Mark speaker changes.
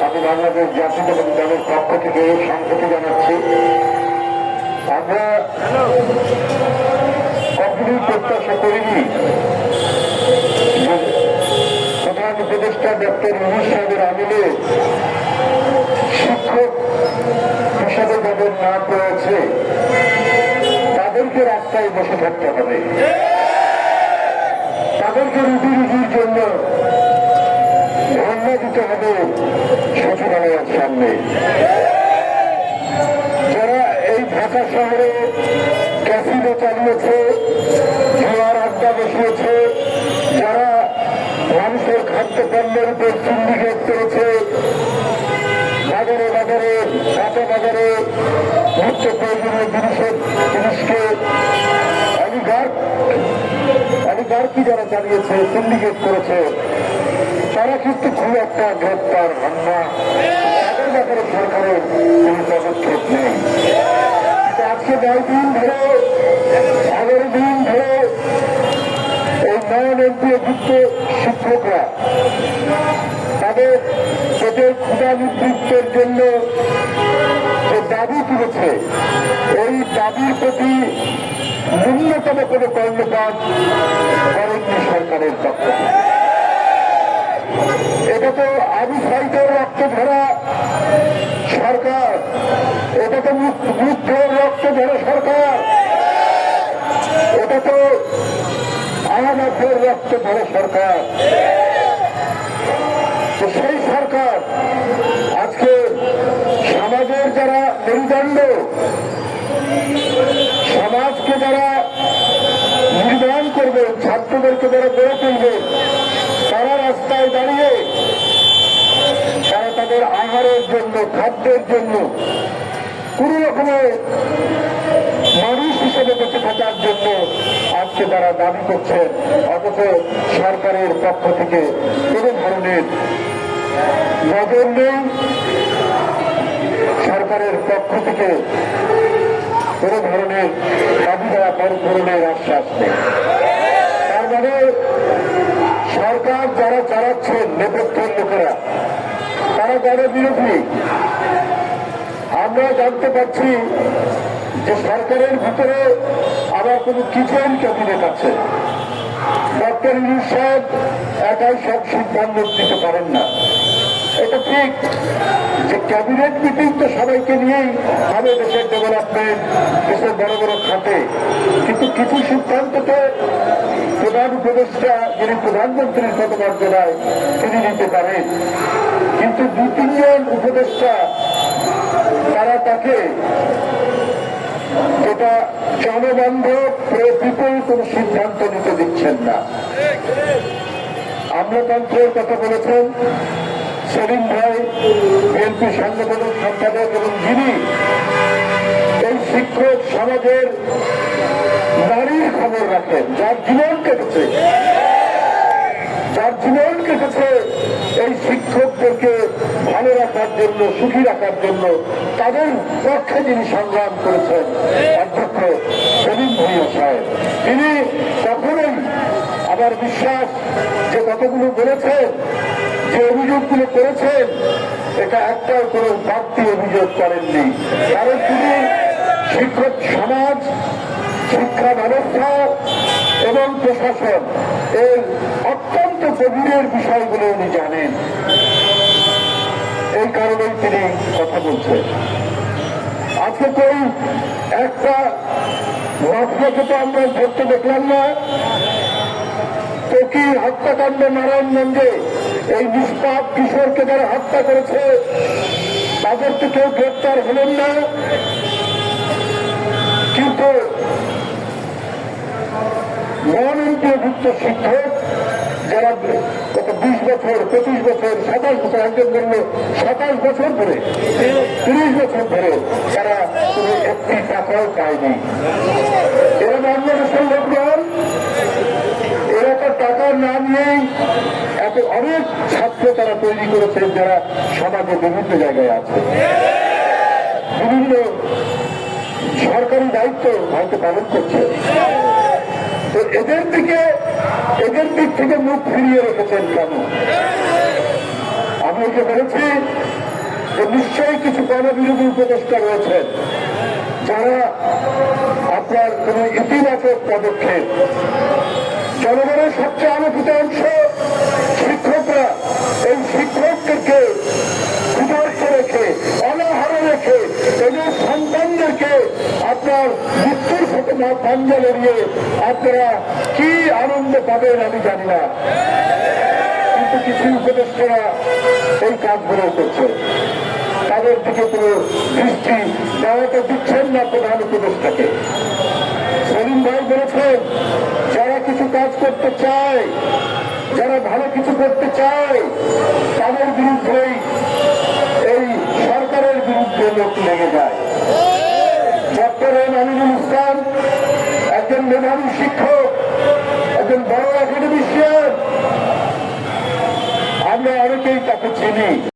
Speaker 1: আমি বাংলাদেশ জাতীয়তাবাদী দলের পক্ষ থেকে সংহতি জানাচ্ছি। আমরা কখনোই প্রত্যাশা করিনি প্রধান উপদেষ্টা ডক্টর ইউনূস সাহেবের আমলে শিক্ষক হিসাবে যাদের নাম রয়েছে তাদেরকে রাস্তায় বসে থাকতে হবে, তাদেরকে রুজির জন্য ধর্ণা দিতে হবে সচিবালয়ের সামনে। যারা এই ঢাকা শহরে ক্যাসিনো চালিয়েছে, জুয়ার আড্ডা বসিয়েছে, যারা মানুষের খাদ্যপণ্যের উপর সিন্ডিকেট করেছে, বাজারে বাজারে কাঁচা বাজারে নিত্য প্রয়োজনীয় জিনিসকে অলিগার্কি যারা চালিয়েছে, সিন্ডিকেট করেছে, তারা কিন্তু খুব একটা গ্রেপ্তার হন না, তাদের ব্যাপারে সরকারের কোন পদক্ষেপ নেই। কিন্তু আজকে 9 দিন ধরে 11 দিন ধরে এই নন এমপিওভুক্ত শিক্ষকরা তাদের পেটের ক্ষুধা নিবৃত্তের জন্য যে দাবি তুলেছে, এই দাবির প্রতি ন্যূনতম কোনো কর্ণপাত করেননি সরকারের পক্ষ থেকে। এটা তো আবু সাইদের রক্ত ধরা সরকার, এটা তো মুগ্ধের রক্ত ধরা সরকার, এটা তো আহমদের রক্ত ধরা সরকার। তো সেই সরকার আজকে সমাজের যারা মেরুদণ্ড, সমাজকে যারা নির্মাণ করবে, ছাত্রদেরকে যারা গড়ে তুলবে, তারা রাস্তায় দাঁড়িয়ে তারা তাদের আহারের জন্য, খাদ্যের জন্য, কোন রকমের মানুষ হিসেবে বেঁচে থাকার জন্য আজকে তারা দাবি করছেন, অথচ সরকারের পক্ষ থেকে কোন ধরনের নজর নেই, সরকারের পক্ষ থেকে কোন ধরনের দাবি দেওয়া পূরণের আশ্বাস নেই। তার মানে সরকার যারা চালাচ্ছেন, নেপথ্যের লোকেরা, তারা জনবিরোধী। আমরা জানতে পারছি যে সরকারের ভিতরে আবার কোন কিচেন ক্যাবিনেট আছে। ডক্টর ইউনূস সাহেব একাই সব সিদ্ধান্ত নিতে পারেন না। এটা ঠিক যে ক্যাবিনেট মিটিং তো সবাইকে নিয়েই হবে, দেশের ডেভেলপমেন্ট, দেশের বড় বড় খাতে, কিন্তু কিছু সিদ্ধান্ত তো প্রধান উপদেষ্টা, যিনি প্রধানমন্ত্রীর পদমর্যাদায়, তিনি নিতে পারেন। কিন্তু 2-3 জন উপদেষ্টা তারা তাকে যেটা জনবান্ধব পিপল কোন সিদ্ধান্ত নিতে দিচ্ছেন না। আমলাতন্ত্রের কথা বলেছেন সেলিম ভাই, বিএনপি সাংগঠনিক সম্পাদক, এবং যিনি এই শিক্ষক সমাজের নারীর খবর রাখেন, যার জীবন কেটেছে এই শিক্ষকদেরকে ভালো রাখার জন্য, সুখী রাখার জন্য, তাদের পক্ষে যিনি সংগ্রাম করেছেন অধ্যক্ষ সেলিম ভাইয়া সাহেব, তিনি কখনোই আমার বিশ্বাস যে কতগুলো বলেছেন, যে অভিযোগগুলো করেছেন, এটা একটাও কোনো বাড়তি অভিযোগ করেননি। কারণ তিনি শিক্ষক সমাজ, শিক্ষা ব্যবস্থা এবং প্রশাসন এর অত্যন্ত গভীরের বিষয়গুলো উনি জানেন, এই কারণেই তিনি কথা বলছেন। আজকে কই একটা মাফিয়াকে তো আমরা ধরতে দেখলাম না। টকি হত্যাকাণ্ড নারায়ণগঞ্জে এই নিষ্পাপ কিশোরকে যারা হত্যা করেছে তাদের তো কেউ গ্রেপ্তার হলেন না। কিন্তু নন এমপিওভুক্ত শিক্ষক যারা গত 20 বছর, 25 বছর, 27 বছর, একজন জন্য 27 বছর ধরে, 30 বছর ধরে তারা কোনো একটি টাকাও পায়নি। এরা বাংলাদেশের লোকজন, এরা তো টাকা না নিয়েই এত অনেক ছাত্র তারা তৈরি করেছেন, যারা সমাজে বিভিন্ন জায়গায় আছে, বিভিন্ন সরকারি দায়িত্ব হয়তো পালন করছে। তো এদের দিক থেকে মুখ ফিরিয়ে রেখেছেন কেন? বুঝতে পেরেছি যে নিশ্চয়ই কিছু গণবিরোধী উপদেষ্টা রয়েছেন যারা আপনার কোন ইতিবাচক পদক্ষেপ, জনগণের সবচেয়ে আলোকিত অংশ শিক্ষকরা, এই শিক্ষকদেরকে ক্ষুধার্ত রেখে অনাহারে রেখে এদের সন্তানদেরকে আপনার মৃত্যুর ঘটনা পাঞ্জা লড়িয়ে আপনারা কি আনন্দ পাবেন আমি জানি না, কিন্তু কিছু উপদেষ্টারা এই কাজগুলো করছে। তাদের দিকে কোনো দৃষ্টি দেওয়াতে দিচ্ছেন না প্রধান উপদেষ্টাকে। সেলিম ভাই বলেছেন যারা কিছু কাজ করতে চায়, যারা ভালো কিছু করতে চায় তাদের বিরুদ্ধেই এই সরকারের বিরুদ্ধে লোক লেগে যায়। ডক্টর এম আমিনুল ইসলাম একজন মেধাবী শিক্ষক, একজন বড় একাডেমিশিয়ান, আমরা অনেকেই তাকে চিনি।